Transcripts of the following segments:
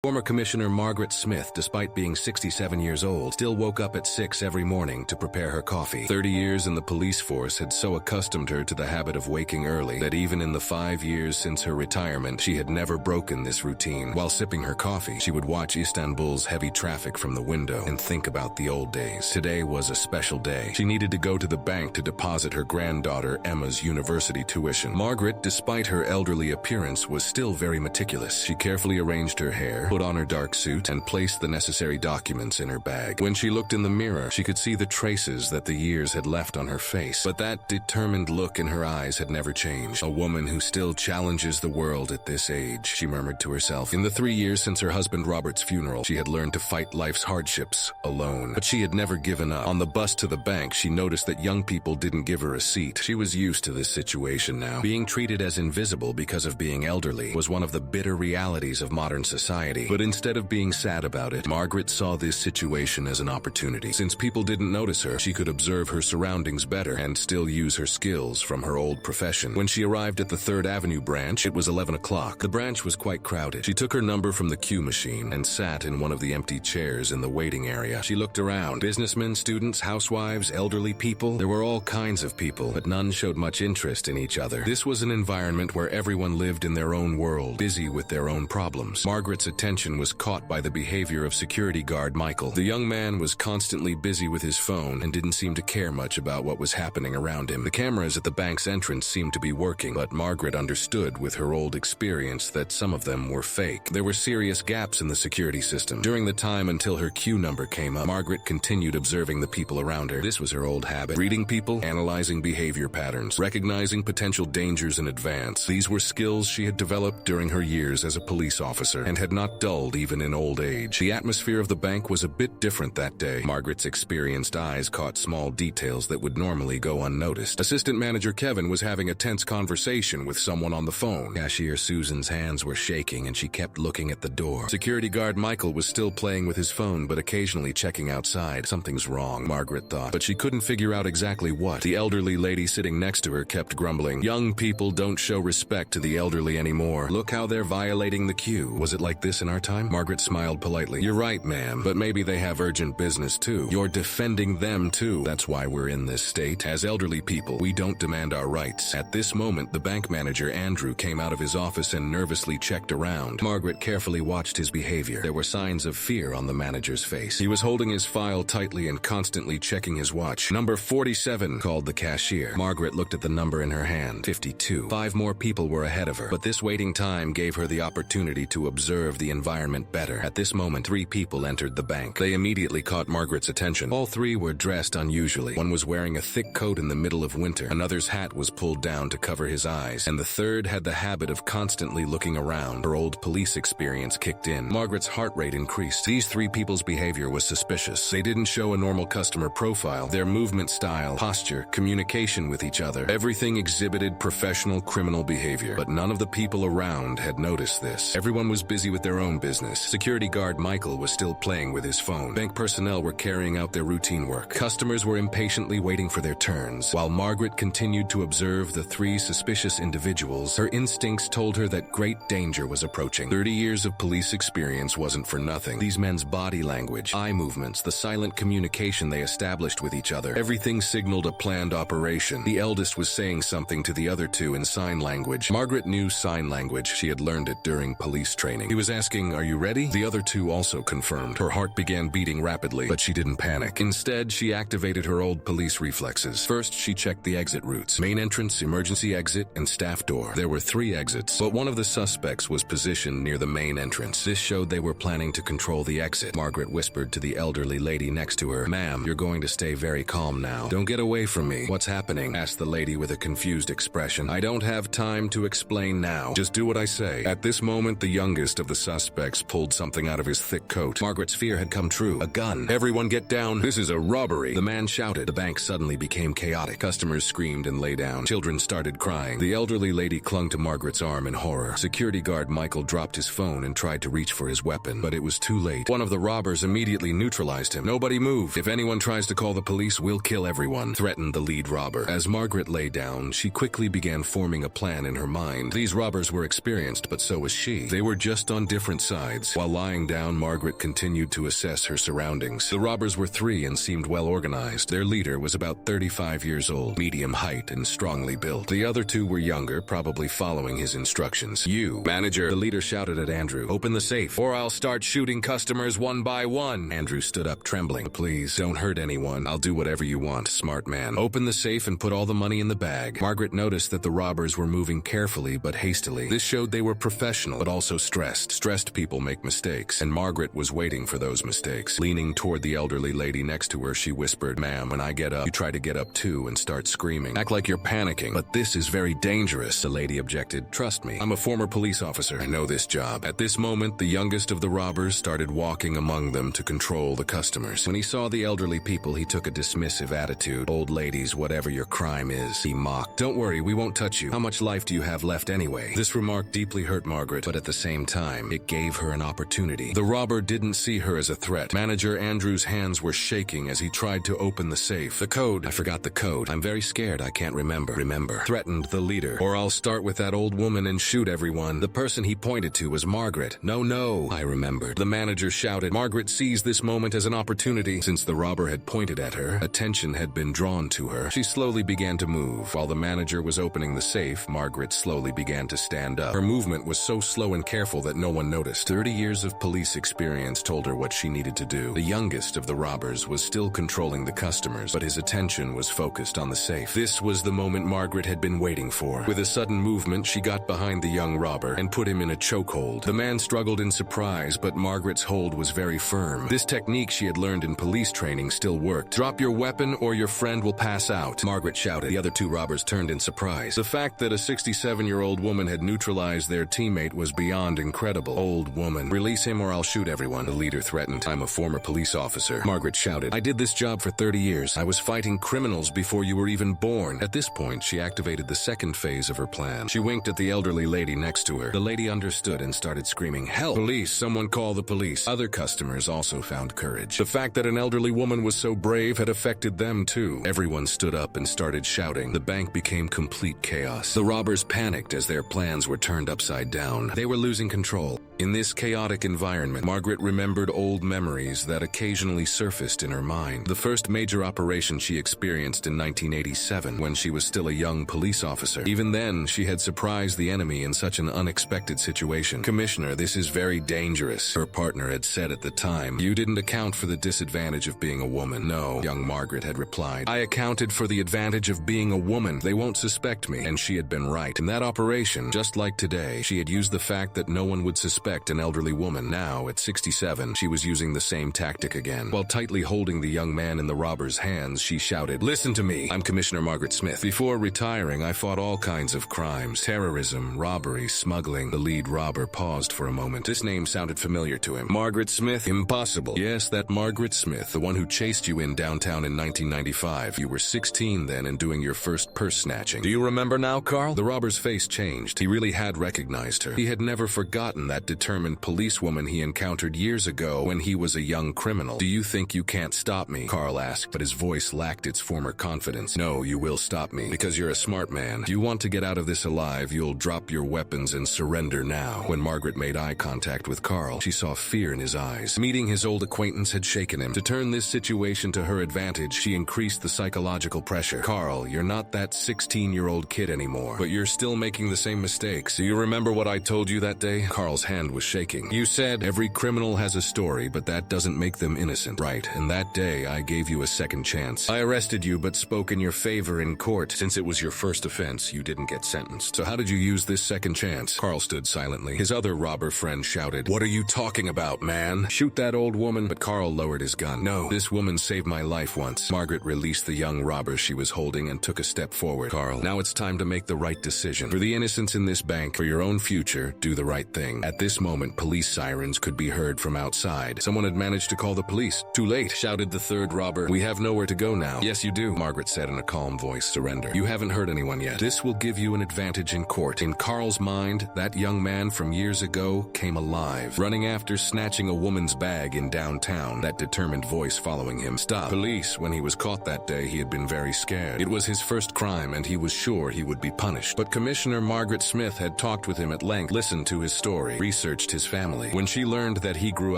Former Commissioner Margaret Smith, despite being 67 years old, still woke up at 6 every morning to prepare her coffee. 30 years in the police force had so accustomed her to the habit of waking early that even in the 5 years since her retirement, she had never broken this routine. While sipping her coffee, she would watch Istanbul's heavy traffic from the window and think about the old days. Today was a special day. She needed to go to the bank to deposit her granddaughter Emma's university tuition. Margaret, despite her elderly appearance, was still very meticulous. She carefully arranged her hair, put on her dark suit, and placed the necessary documents in her bag. When she looked in the mirror, she could see the traces that the years had left on her face. But that determined look in her eyes had never changed. A woman who still challenges the world at this age, she murmured to herself. In the 3 years since her husband Robert's funeral, she had learned to fight life's hardships alone. But she had never given up. On the bus to the bank, she noticed that young people didn't give her a seat. She was used to this situation now. Being treated as invisible because of being elderly was one of the bitter realities of modern society. But instead of being sad about it, Margaret saw this situation as an opportunity. Since people didn't notice her, she could observe her surroundings better and still use her skills from her old profession. When she arrived at the 3rd Avenue branch, it was 11 o'clock. The branch was quite crowded. She took her number from the queue machine and sat in one of the empty chairs in the waiting area. She looked around. Businessmen, students, housewives, elderly people. There were all kinds of people, but none showed much interest in each other. This was an environment where everyone lived in their own world, busy with their own problems. Margaret's attention was caught by the behavior of security guard Michael. The young man was constantly busy with his phone and didn't seem to care much about what was happening around him. The cameras at the bank's entrance seemed to be working, but Margaret understood with her old experience that some of them were fake. There were serious gaps in the security system. During the time until her queue number came up, Margaret continued observing the people around her. This was her old habit. Reading people, analyzing behavior patterns, recognizing potential dangers in advance. These were skills she had developed during her years as a police officer and had not dulled even in old age. The atmosphere of the bank was a bit different that day. Margaret's experienced eyes caught small details that would normally go unnoticed. Assistant manager Kevin was having a tense conversation with someone on the phone. Cashier Susan's hands were shaking and she kept looking at the door. Security guard Michael was still playing with his phone but occasionally checking outside. Something's wrong, Margaret thought, but she couldn't figure out exactly what. The elderly lady sitting next to her kept grumbling. Young people don't show respect to the elderly anymore. Look how they're violating the queue. Was it like this in our time? Margaret smiled politely. You're right, ma'am, but maybe they have urgent business too. You're defending them too. That's why we're in this state. As elderly people, we don't demand our rights. At this moment, the bank manager, Andrew, came out of his office and nervously checked around. Margaret carefully watched his behavior. There were signs of fear on the manager's face. He was holding his file tightly and constantly checking his watch. Number 47, called the cashier. Margaret looked at the number in her hand. 52. 5 more people were ahead of her, but this waiting time gave her the opportunity to observe the environment better. At this moment, 3 people entered the bank. They immediately caught Margaret's attention. All 3 were dressed unusually. One was wearing a thick coat in the middle of winter. Another's hat was pulled down to cover his eyes. And the third had the habit of constantly looking around. Her old police experience kicked in. Margaret's heart rate increased. These 3 people's behavior was suspicious. They didn't show a normal customer profile. Their movement style, posture, communication with each other, everything exhibited professional criminal behavior. But none of the people around had noticed this. Everyone was busy with their own business. Security guard Michael was still playing with his phone. Bank personnel were carrying out their routine work. Customers were impatiently waiting for their turns. While Margaret continued to observe the 3 suspicious individuals, her instincts told her that great danger was approaching. 30 years of police experience wasn't for nothing. These men's body language, eye movements, the silent communication they established with each other, everything signaled a planned operation. The eldest was saying something to the other 2 in sign language. Margaret knew sign language. She had learned it during police training. He was asking, "Are you ready?" The other 2 also confirmed. Her heart began beating rapidly, but she didn't panic. Instead, she activated her old police reflexes. First, she checked the exit routes: main entrance, emergency exit, and staff door. There were 3 exits, but one of the suspects was positioned near the main entrance. This showed they were planning to control the exit. Margaret whispered to the elderly lady next to her, "Ma'am, you're going to stay very calm now. Don't get away from me." "What's happening?" asked the lady with a confused expression. "I don't have time to explain now. Just do what I say." At this moment, the youngest of the suspects pulled something out of his thick coat. Margaret's fear had come true. A gun. "Everyone get down. This is a robbery," the man shouted. The bank suddenly became chaotic. Customers screamed and lay down. Children started crying. The elderly lady clung to Margaret's arm in horror. Security guard Michael dropped his phone and tried to reach for his weapon, but it was too late. One of the robbers immediately neutralized him. "Nobody move. If anyone tries to call the police, we'll kill everyone," threatened the lead robber. As Margaret lay down, she quickly began forming a plan in her mind. These robbers were experienced, but so was she. They were just on different different sides. While lying down, Margaret continued to assess her surroundings. The robbers were 3 and seemed well organized. Their leader was about 35 years old, medium height and strongly built. The other 2 were younger, probably following his instructions. "You, manager," the leader shouted at Andrew, "open the safe, or I'll start shooting customers one by one." Andrew stood up, trembling. "Please, don't hurt anyone. I'll do whatever you want, smart man. Open the safe and put all the money in the bag." Margaret noticed that the robbers were moving carefully but hastily. This showed they were professional, but also stressed. Stressed people make mistakes, and Margaret was waiting for those mistakes. Leaning toward the elderly lady next to her, she whispered, "Ma'am, when I get up, you try to get up too and start screaming. Act like you're panicking." "But this is very dangerous," the lady objected. "Trust me, I'm a former police officer. I know this job." At this moment, the youngest of the robbers started walking among them to control the customers. When he saw the elderly people, he took a dismissive attitude. "Old ladies, whatever your crime is," he mocked. "Don't worry, we won't touch you. How much life do you have left anyway?" This remark deeply hurt Margaret, but at the same time, it gave her an opportunity. The robber didn't see her as a threat. Manager Andrew's hands were shaking as he tried to open the safe. "The code. I forgot the code. I'm very scared. I can't remember." "Remember," threatened the leader, "or I'll start with that old woman and shoot everyone." The person he pointed to was Margaret. No, I remembered," the manager shouted. Margaret seized this moment as an opportunity. Since the robber had pointed at her, attention had been drawn to her. She slowly began to move. While the manager was opening the safe, Margaret slowly began to stand up. Her movement was so slow and careful that no one noticed. 30 years of police experience told her what she needed to do. The youngest of the robbers was still controlling the customers, but his attention was focused on the safe. This was the moment Margaret had been waiting for. With a sudden movement, she got behind the young robber and put him in a chokehold. The man struggled in surprise, but Margaret's hold was very firm. This technique she had learned in police training still worked. "Drop your weapon or your friend will pass out," Margaret shouted. The other 2 robbers turned in surprise. The fact that a 67-year-old woman had neutralized their teammate was beyond incredible. "Old woman, release him or I'll shoot everyone," the leader threatened. "I'm a former police officer," Margaret shouted. "I did this job for 30 years. I was fighting criminals before you were even born." At this point, she activated the second phase of her plan. She winked at the elderly lady next to her. The lady understood and started screaming, "Help! Police! Someone call the police!" Other customers also found courage. The fact that an elderly woman was so brave had affected them too. Everyone stood up and started shouting. The bank became complete chaos. The robbers panicked as their plans were turned upside down. They were losing control. In this chaotic environment, Margaret remembered old memories that occasionally surfaced in her mind. The first major operation she experienced in 1987, when she was still a young police officer. Even then, she had surprised the enemy in such an unexpected situation. "Commissioner, this is very dangerous," her partner had said at the time. "You didn't account for the disadvantage of being a woman." "No," young Margaret had replied. "I accounted for the advantage of being a woman. They won't suspect me." And she had been right. In that operation, just like today, she had used the fact that no one would suspect an elderly woman. Now, at 67, she was using the same tactic again. While tightly holding the young man in the robber's hands, she shouted, "Listen to me. I'm Commissioner Margaret Smith. Before retiring, I fought all kinds of crimes. Terrorism, robbery, smuggling." The lead robber paused for a moment. This name sounded familiar to him. "Margaret Smith? Impossible." "Yes, that Margaret Smith, the one who chased you in downtown in 1995. You were 16 then and doing your first purse snatching. Do you remember now, Carl?" The robber's face changed. He really had recognized her. He had never forgotten that determined policewoman he encountered years ago when he was a young criminal. "Do you think you can't stop me?" Carl asked, but his voice lacked its former confidence. "No, you will stop me, because you're a smart man. If you want to get out of this alive, you'll drop your weapons and surrender now." When Margaret made eye contact with Carl, she saw fear in his eyes. Meeting his old acquaintance had shaken him. To turn this situation to her advantage, she increased the psychological pressure. "Carl, you're not that 16-year-old kid anymore, but you're still making the same mistakes. Do you remember what I told you that day?" Carl's hand was shaking. "You said every criminal has a story, but that doesn't make them innocent." "Right, and that day I gave you a second chance. I arrested you but spoke in your favor in court. Since it was your first offense, you didn't get sentenced. So how did you use this second chance?" Carl stood silently. His other robber friend shouted, "What are you talking about, man? Shoot that old woman." But Carl lowered his gun. "No, this woman saved my life once." Margaret released the young robber she was holding and took a step forward. "Carl, now it's time to make the right decision. For the innocents in this bank, for your own future, do the right thing." At this moment, police sirens could be heard from outside. Someone had managed to call the police. "Too late," shouted the third robber. "We have nowhere to go now." "Yes, you do," Margaret said in a calm voice. "Surrender. You haven't hurt anyone yet. This will give you an advantage in court." In Carl's mind, that young man from years ago came alive, running after snatching a woman's bag in downtown, that determined voice following him. "Stop." Police, when he was caught that day, he had been very scared. It was his first crime, and he was sure he would be punished. But Commissioner Margaret Smith had talked with him at length, listened to his story, researched researched his family. When she learned that he grew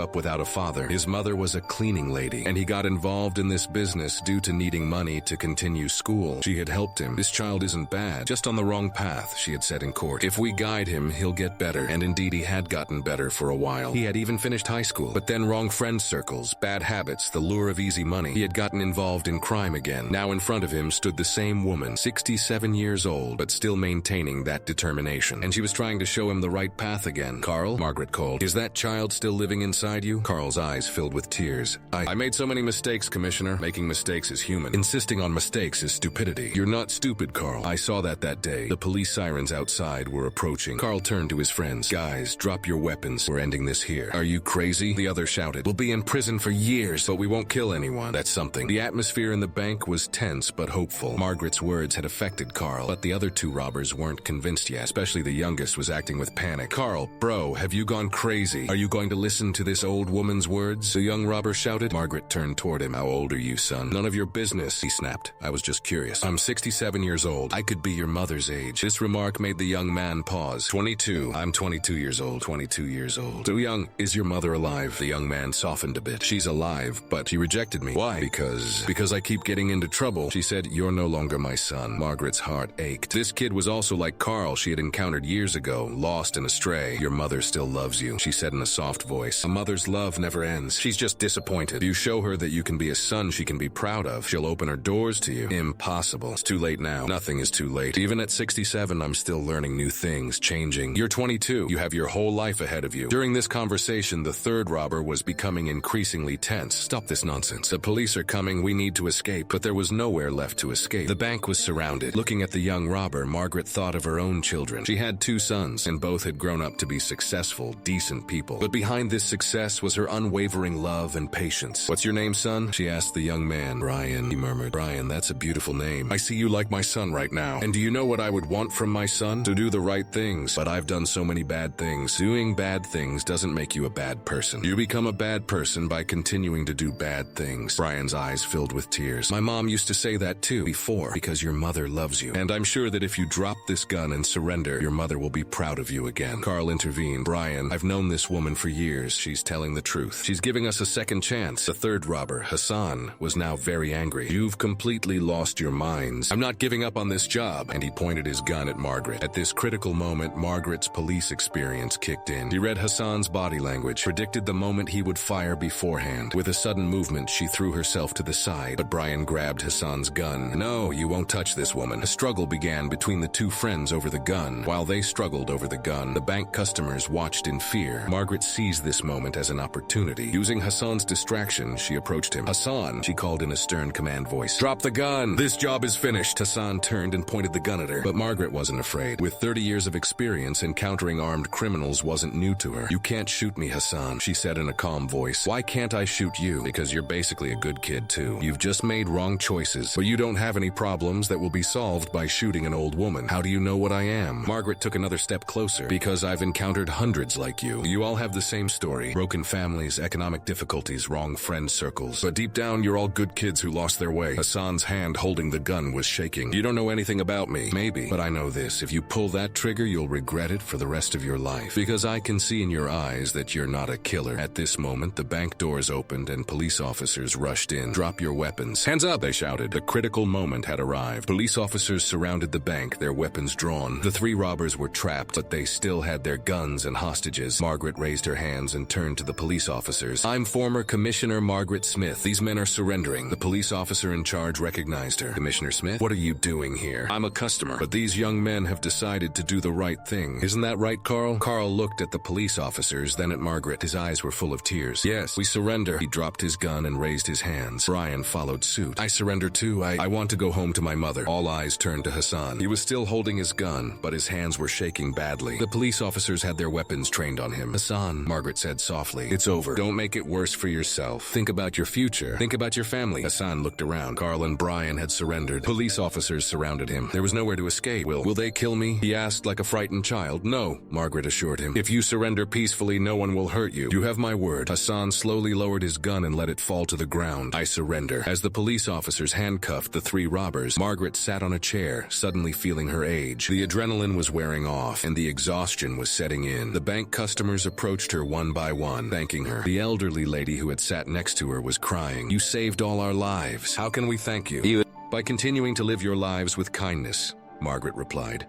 up without a father, his mother was a cleaning lady, and he got involved in this business due to needing money to continue school. She had helped him. This child isn't bad, just on the wrong path, she had said in court. If we guide him, he'll get better. And indeed he had gotten better for a while. He had even finished high school, but then wrong friend circles, bad habits, the lure of easy money. He had gotten involved in crime again. Now in front of him stood the same woman, 67 years old, but still maintaining that determination. And she was trying to show him the right path again. Carl, Margaret called. Is that child still living inside you? Carl's eyes filled with tears. I made so many mistakes, Commissioner. Making mistakes is human. Insisting on mistakes is stupidity. You're not stupid, Carl. I saw that day. The police sirens outside were approaching. Carl turned to his friends. Guys, drop your weapons. We're ending this here. Are you crazy? The other shouted. We'll be in prison for years, but we won't kill anyone. That's something. The atmosphere in the bank was tense but hopeful. Margaret's words had affected Carl, but the other two robbers weren't convinced yet. Especially the youngest was acting with panic. Carl, bro, have you gone crazy? Are you going to listen to this old woman's words? The young robber shouted. Margaret turned toward him. How old are you, son? None of your business, he snapped. I was just curious. I'm 67 years old. I could be your mother's age. This remark made the young man pause. 22. I'm 22 years old. 22 years old. So young, is your mother alive? The young man softened a bit. She's alive, but she rejected me. Why? Because I keep getting into trouble. She said, you're no longer my son. Margaret's heart ached. This kid was also like Carl she had encountered years ago, lost and astray. Your mother still loves you, she said in a soft voice. A mother's love never ends. She's just disappointed. You show her that you can be a son she can be proud of. She'll open her doors to you. Impossible. It's too late now. Nothing is too late. Even at 67, I'm still learning new things, changing. You're 22. You have your whole life ahead of you. During this conversation, the third robber was becoming increasingly tense. Stop this nonsense. The police are coming. We need to escape. But there was nowhere left to escape. The bank was surrounded. Looking at the young robber, Margaret thought of her own children. She had 2 sons, and both had grown up to be successful, decent people. But behind this success was her unwavering love and patience. What's your name, son? She asked the young man. Brian, he murmured. Brian, that's a beautiful name. I see you like my son right now. And do you know what I would want from my son? To do the right things. But I've done so many bad things. Doing bad things doesn't make you a bad person. You become a bad person by continuing to do bad things. Brian's eyes filled with tears. My mom used to say that too before, because your mother loves you. And I'm sure that if you drop this gun and surrender, your mother will be proud of you again. Carl intervened. Brian, I've known this woman for years. She's telling the truth. She's giving us a second chance. The third robber, Hassan, was now very angry. You've completely lost your minds. I'm not giving up on this job. And he pointed his gun at Margaret. At this critical moment, Margaret's police experience kicked in. He read Hassan's body language, predicted the moment he would fire beforehand. With a sudden movement, she threw herself to the side, but Brian grabbed Hassan's gun. No, you won't touch this woman. A struggle began between the two friends over the gun. While they struggled over the gun, the bank customers watched in fear. Margaret seized this moment as an opportunity. Using Hassan's distraction, she approached him. Hassan, she called in a stern command voice. Drop the gun! This job is finished! Hassan turned and pointed the gun at her. But Margaret wasn't afraid. With 30 years of experience, encountering armed criminals wasn't new to her. You can't shoot me, Hassan, she said in a calm voice. Why can't I shoot you? Because you're basically a good kid too. You've just made wrong choices, but you don't have any problems that will be solved by shooting an old woman. How do you know what I am? Margaret took another step closer. Because I've encountered hundreds like you. You all have the same story. Broken families, economic difficulties, wrong friend circles. But deep down, you're all good kids who lost their way. Hassan's hand holding the gun was shaking. You don't know anything about me. Maybe. But I know this. If you pull that trigger, you'll regret it for the rest of your life. Because I can see in your eyes that you're not a killer. At this moment, the bank doors opened and police officers rushed in. Drop your weapons. Hands up, they shouted. The critical moment had arrived. Police officers surrounded the bank, their weapons drawn. The 3 robbers were trapped, but they still had their guns and hostages. Margaret raised her hands and turned to the police officers. I'm former Commissioner Margaret Smith. These men are surrendering. The police officer in charge recognized her. Commissioner Smith, what are you doing here? I'm a customer, but these young men have decided to do the right thing. Isn't that right, Carl? Carl looked at the police officers, then at Margaret. His eyes were full of tears. Yes, we surrender. He dropped his gun and raised his hands. Brian followed suit. I surrender too. I want to go home to my mother. All eyes turned to Hassan. He was still holding his gun, but his hands were shaking badly. The police officers had their weapons trained on him. Hassan, Margaret said softly, it's over. Don't make it worse for yourself. Think about your future. Think about your family. Hassan looked around. Carl and Brian had surrendered. Police officers surrounded him. There was nowhere to escape. Will they kill me? He asked like a frightened child. No, Margaret assured him. If you surrender peacefully, no one will hurt you. You have my word. Hassan slowly lowered his gun and let it fall to the ground. I surrender. As the police officers handcuffed the 3 robbers, Margaret sat on a chair, suddenly feeling her age. The adrenaline was wearing off, and the exhaustion was setting in. The bank customers approached her one by one, thanking her. The elderly lady who had sat next to her was crying. "You saved all our lives. How can we thank you?" "By continuing to live your lives with kindness," Margaret replied.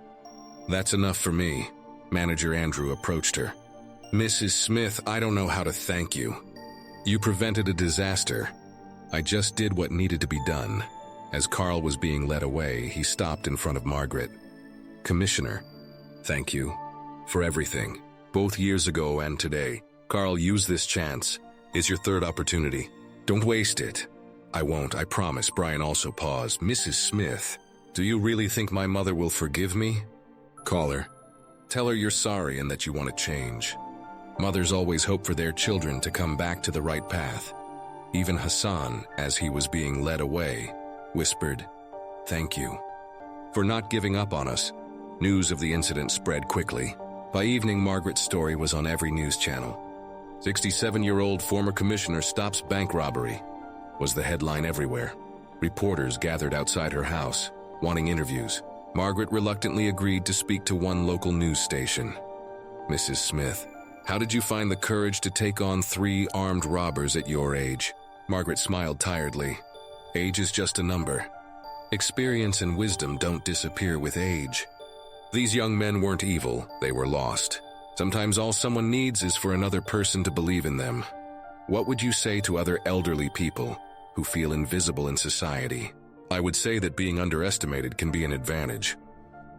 "That's enough for me." Manager Andrew approached her. "Mrs. Smith, I don't know how to thank you. You prevented a disaster. I just did what needed to be done." As Carl was being led away, he stopped in front of Margaret. "Commissioner, thank you for everything, both years ago and today. Carl, use this chance. It's your third opportunity. Don't waste it." "I won't, I promise." Brian also paused. "Mrs. Smith, do you really think my mother will forgive me?" "Call her. Tell her you're sorry and that you want to change. Mothers always hope for their children to come back to the right path." Even Hassan, as he was being led away, whispered, "Thank you for not giving up on us." News of the incident spread quickly. By evening, Margaret's story was on every news channel. 67-year-old former commissioner stops bank robbery was the headline everywhere. Reporters gathered outside her house, wanting interviews. Margaret reluctantly agreed to speak to one local news station. "Mrs. Smith, how did you find the courage to take on 3 armed robbers at your age?" Margaret smiled tiredly. "Age is just a number. Experience and wisdom don't disappear with age." These young men weren't evil, they were lost. Sometimes all someone needs is for another person to believe in them. What would you say to other elderly people who feel invisible in society? I would say that being underestimated can be an advantage.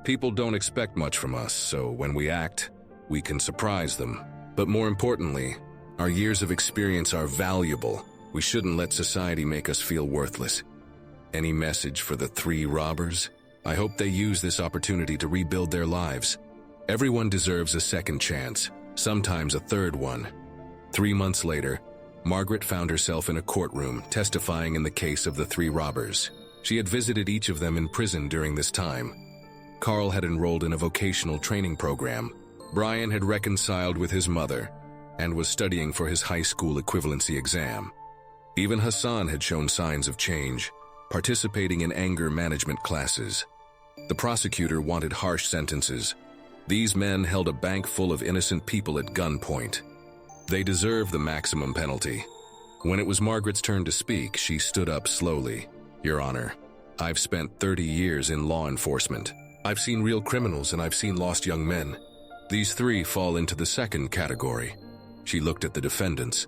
People don't expect much from us, so when we act, we can surprise them. But more importantly, our years of experience are valuable. We shouldn't let society make us feel worthless. Any message for the 3 robbers? I hope they use this opportunity to rebuild their lives. Everyone deserves a second chance, sometimes a third one. 3 months later, Margaret found herself in a courtroom testifying in the case of the 3 robbers. She had visited each of them in prison during this time. Carl had enrolled in a vocational training program. Brian had reconciled with his mother and was studying for his high school equivalency exam. Even Hassan had shown signs of change, participating in anger management classes. The prosecutor wanted harsh sentences. These men held a bank full of innocent people at gunpoint. They deserved the maximum penalty. When it was Margaret's turn to speak, she stood up slowly. "Your Honor, I've spent 30 years in law enforcement. I've seen real criminals and I've seen lost young men. These 3 fall into the second category." She looked at the defendants.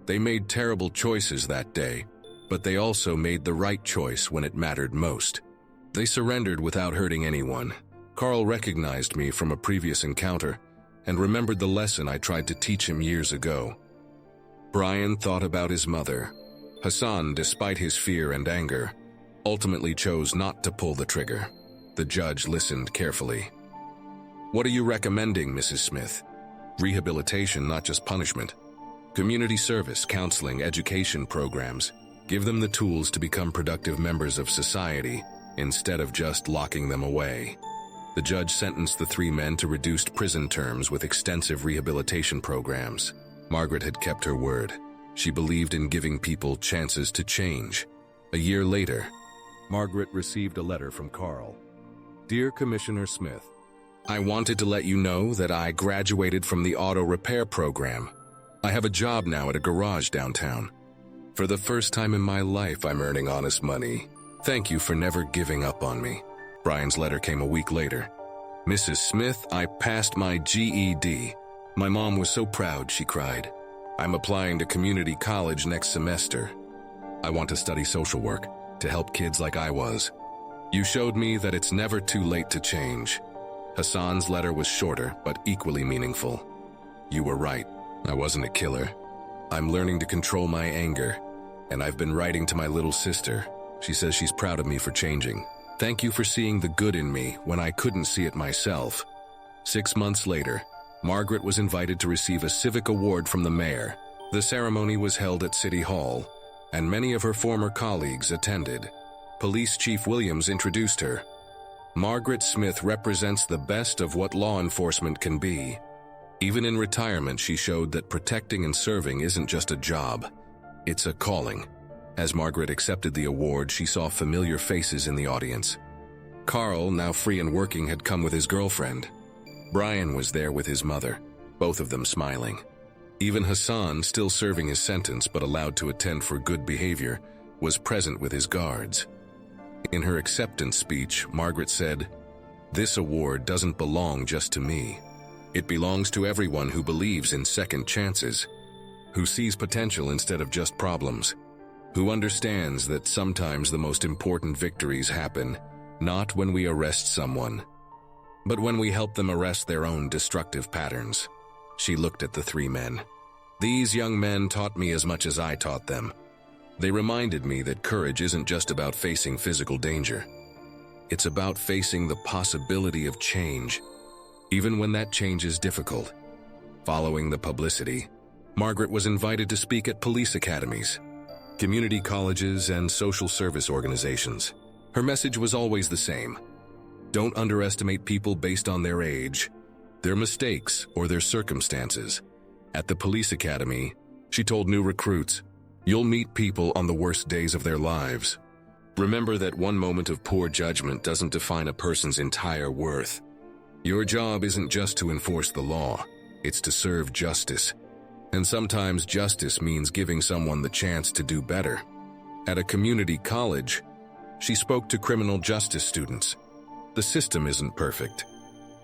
They made terrible choices that day, but they also made the right choice when it mattered most. They surrendered without hurting anyone. Carl recognized me from a previous encounter and remembered the lesson I tried to teach him years ago. Brian thought about his mother. Hassan, despite his fear and anger, ultimately chose not to pull the trigger. The judge listened carefully. "What are you recommending, Mrs. Smith?" "Rehabilitation, not just punishment. Community service, counseling, education programs. Give them the tools to become productive members of society instead of just locking them away." The judge sentenced the 3 men to reduced prison terms with extensive rehabilitation programs. Margaret had kept her word. She believed in giving people chances to change. A year later, Margaret received a letter from Carl. "Dear Commissioner Smith, I wanted to let you know that I graduated from the auto repair program. I have a job now at a garage downtown. For the first time in my life, I'm earning honest money. Thank you for never giving up on me." Brian's letter came a week later. "Mrs. Smith, I passed my GED. My mom was so proud, she cried. I'm applying to community college next semester. I want to study social work to help kids like I was. You showed me that it's never too late to change." Hassan's letter was shorter, but equally meaningful. "You were right. I wasn't a killer. I'm learning to control my anger, and I've been writing to my little sister. She says she's proud of me for changing. Thank you for seeing the good in me when I couldn't see it myself." 6 months later, Margaret was invited to receive a civic award from the mayor. The ceremony was held at City Hall, and many of her former colleagues attended. Police Chief Williams introduced her. Margaret Smith represents the best of what law enforcement can be. Even in retirement, she showed that protecting and serving isn't just a job, it's a calling. As Margaret accepted the award, she saw familiar faces in the audience. Carl, now free and working, had come with his girlfriend. Brian was there with his mother. both of them smiling. Even Hassan, still serving his sentence but allowed to attend for good behavior, was present with his guards. In her acceptance speech, Margaret said, "This award doesn't belong just to me. It belongs to everyone who believes in second chances, who sees potential instead of just problems, who understands that sometimes the most important victories happen not when we arrest someone, but when we help them arrest their own destructive patterns." She looked at the three men. "These young men taught me as much as I taught them. They reminded me that courage isn't just about facing physical danger. It's about facing the possibility of change, even when that change is difficult." Following the publicity, Margaret was invited to speak at police academies, community colleges, and social service organizations. Her message was always the same. Don't underestimate people based on their age, their mistakes, or their circumstances. At the police academy, she told new recruits, "You'll meet people on the worst days of their lives. Remember that one moment of poor judgment doesn't define a person's entire worth. Your job isn't just to enforce the law, it's to serve justice. And sometimes justice means giving someone the chance to do better." At a community college, she spoke to criminal justice students. The system isn't perfect.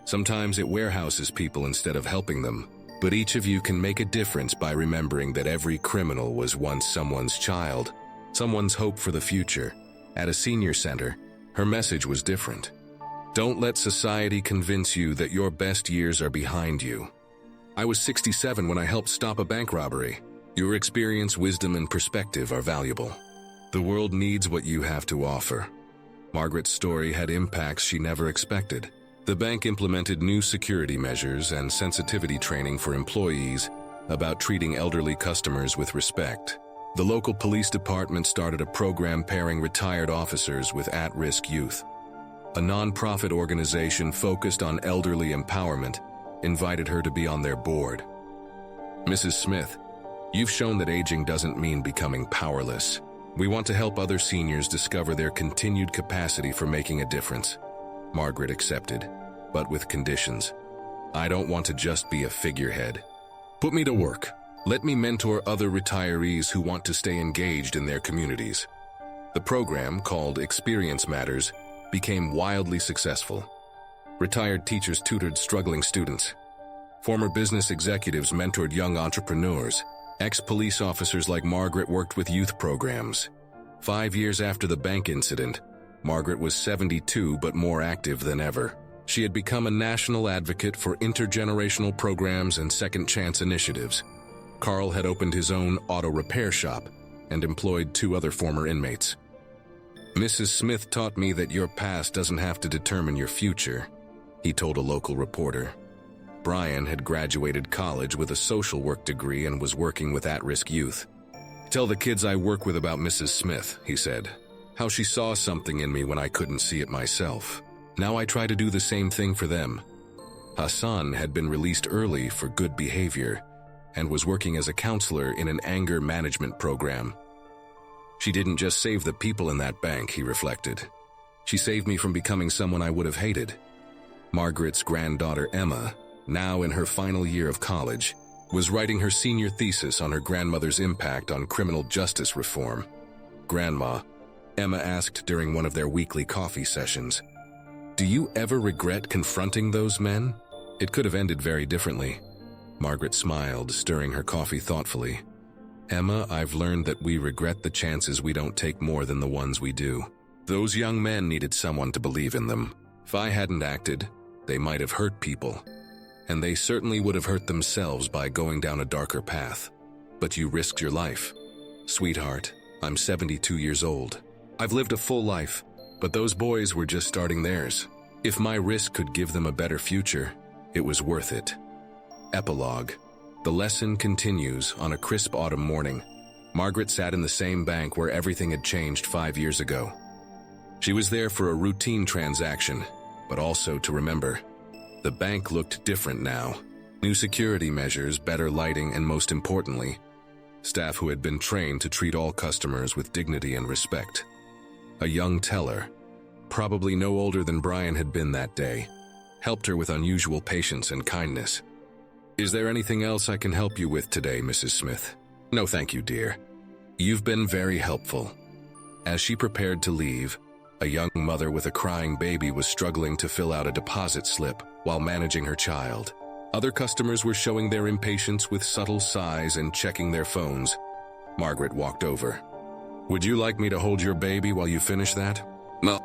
Sometimes it warehouses people instead of helping them, but each of you can make a difference by remembering that every criminal was once someone's child, someone's hope for the future. At a senior center, her message was different. Don't let society convince you that your best years are behind you. I was 67 when I helped stop a bank robbery. Your experience, wisdom, and perspective are valuable. The world needs what you have to offer. Margaret's story had impacts she never expected. The bank implemented new security measures and sensitivity training for employees about treating elderly customers with respect. The local police department started a program pairing retired officers with at-risk youth. A non-profit organization focused on elderly empowerment invited her to be on their board. "Mrs. Smith, you've shown that aging doesn't mean becoming powerless. We want to help other seniors discover their continued capacity for making a difference." Margaret accepted, but with conditions. "I don't want to just be a figurehead. Put me to work. Let me mentor other retirees who want to stay engaged in their communities." The program, called Experience Matters, became wildly successful. Retired teachers tutored struggling students. Former business executives mentored young entrepreneurs. Ex-police officers like Margaret worked with youth programs. 5 years after the bank incident, Margaret was 72 but more active than ever. She had become a national advocate for intergenerational programs and second chance initiatives. Carl had opened his own auto repair shop and employed 2 other former inmates. "Mrs. Smith taught me that your past doesn't have to determine your future," he told a local reporter. Brian had graduated college with a social work degree and was working with at-risk youth. "Tell the kids I work with about Mrs. Smith," he said. "How she saw something in me when I couldn't see it myself. Now I try to do the same thing for them." Hassan had been released early for good behavior and was working as a counselor in an anger management program. "She didn't just save the people in that bank," he reflected. "She saved me from becoming someone I would have hated." Margaret's granddaughter Emma, now in her final year of college, was writing her senior thesis on her grandmother's impact on criminal justice reform. "Grandma," Emma asked during one of their weekly coffee sessions, "do you ever regret confronting those men? It could have ended very differently." Margaret smiled, stirring her coffee thoughtfully. "Emma, I've learned that we regret the chances we don't take more than the ones we do. Those young men needed someone to believe in them. If I hadn't acted, they might have hurt people. And they certainly would have hurt themselves by going down a darker path. But you risked your life. Sweetheart, I'm 72 years old. I've lived a full life, but those boys were just starting theirs. If my risk could give them a better future, it was worth it." Epilogue. The lesson continues on a crisp autumn morning. Margaret sat in the same bank where everything had changed 5 years ago. She was there for a routine transaction, but also to remember. The bank looked different now. New security measures, better lighting, and most importantly, staff who had been trained to treat all customers with dignity and respect. A young teller, probably no older than Brian had been that day, helped her with unusual patience and kindness. Is there anything else I can help you with today, Mrs. Smith? No, thank you, dear. You've been very helpful. As she prepared to leave, a young mother with a crying baby was struggling to fill out a deposit slip while managing her child. Other customers were showing their impatience with subtle sighs and checking their phones. Margaret walked over. Would you like me to hold your baby while you finish that? No,